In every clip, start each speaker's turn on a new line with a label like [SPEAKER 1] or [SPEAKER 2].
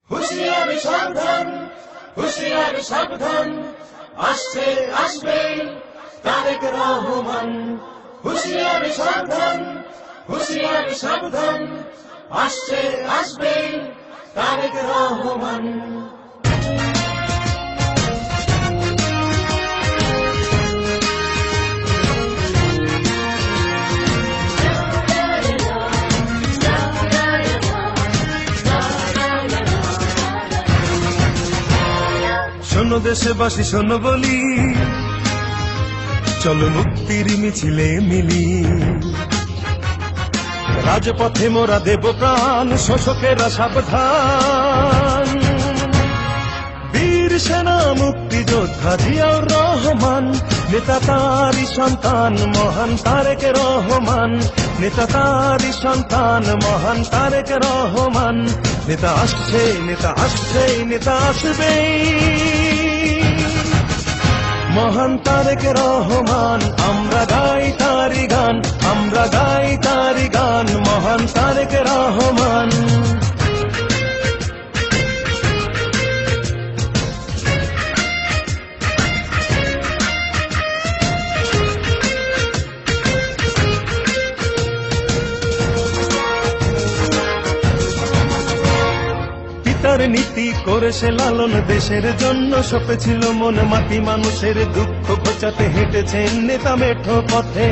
[SPEAKER 1] হুঁশিয়ারি সাবধান, হুঁশিয়ারি সাবধান, আসছে আসবে তারেক রহমান। হুঁশিয়ারি সাবধান, হুঁশিয়ারি সাবধান, আসছে আসবে তারেক রহমান।
[SPEAKER 2] শোনো দেশবাসী শোনো বলি, চলো মুক্তির মিছিলে মিলি। রাজপথে মোরা দেব প্রাণ, শোষকেরা সাবধান। বীর সেনা মুক্তিযোদ্ধা জিয়াউর রহমান, নেতা তারই সন্তান মহান তারেক রহমান। নেতা তারই সন্তান মহান তারেক রহমান। নেতা আসছে, নেতা আসছে, নেতা আসবেই। মহান তারেক রহমান, আমরা গাই তারি গান, আমরা গাই তারি গান, মহান তারেক রহমান। পিতার নীতি করেছে লালন, দেশের জন্য সপেছিল মন মাটি, মানুষের দুঃখ ঘোচাতে হেঁটেছেন নেতা মেঠো পথে।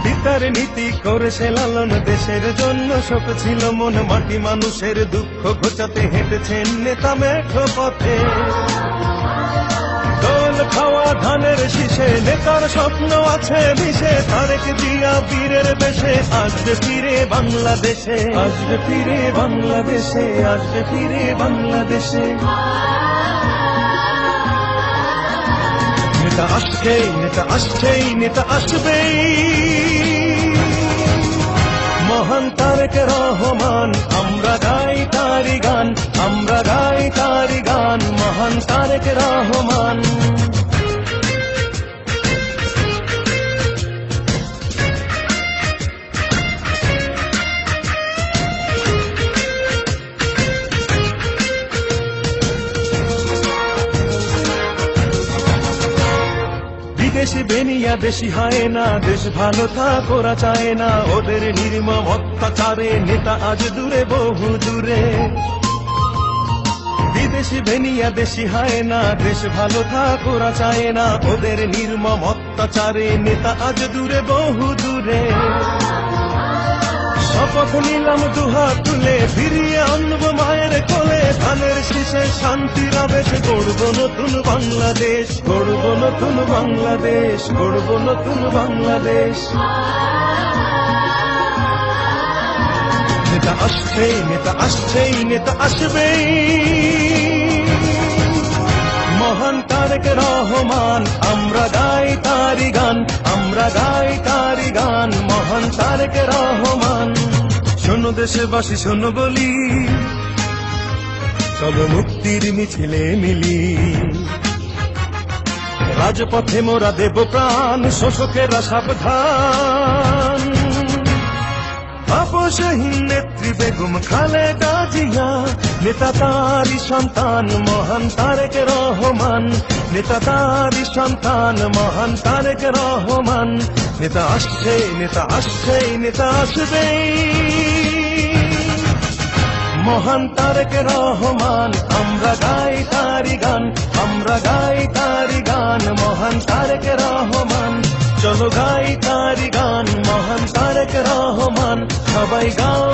[SPEAKER 2] পিতার নীতি করেছে লালন, দেশের জন্য সপেছিল মন মাটি, মানুষের দুঃখ ঘোচাতে হেঁটেছেন নেতা মেঠো পথে। দোল খাওয়া ধানের শীষে নেতার স্বপ্ন আছে মিশে, তারেক জিয়া বীরের বেশে আসবে ফিরে বাংলাদেশে, আসবে ফিরে বাংলাদেশে, আসবে ফিরে বাংলাদেশে। নেতা আসছে, নেতা আসছেই, নেতা আসবেই। মহান তারেক রহমান, আমরা গাই তারি গান, আমরা গাই তারি গান, মহান তারেক রহমান। বিদেশি বেনিয়া দেশি হয় না, দেশ ভালো থাক ওরা চায় না, ওদের নির্মম অত্যাচারে নেতা আজ দূরে বহু দূরে। বিদেশি বেনিয়া দেশি হয় না, দেশ ভালো থাক ওরা চায় না, ওদের নির্মম অত্যাচারে নেতা আজ দূরে বহু দূরে। শপথ নিলাম দুহাত তুলে, ফিরিয়ে আনবো মায়ের কোলে, ধানের শীষে শান্তির আবেশ, গড়ব নতুন বাংলাদেশ, গড়ব নতুন বাংলাদেশ, গড়ব নতুন বাংলাদেশ। নেতা আসছেই, নেতা আসছেই, নেতা আসবেই। মহান তারেক রহমান, আমরা গাই তারি গান, আমরা গাই তারি গান, মহান তারেক রহমান। শোনো দেশবাসী শোনো বলি, চলো মুক্তির মিছিলে মিলি। রাজপথে মোরা দেব প্রাণ, শোষকেরা সাবধান। আপসহীন নেত্রী বেগম খালেদা জিয়া, নেতা তারই সন্তান মহান তারেক রহমান। নেতা তারই সন্তান মহান তারেক রহমান। নেতা আসছে, নেতা আসছেই, নেতা আসবেই। মহান তারেক রহমান, আমরা গাই তারি গান, আমরা গাই তারি গান, মহান তারেক রহমান। চলো গাই তারি গান, মহান তারেক রহমান, সবাই গাও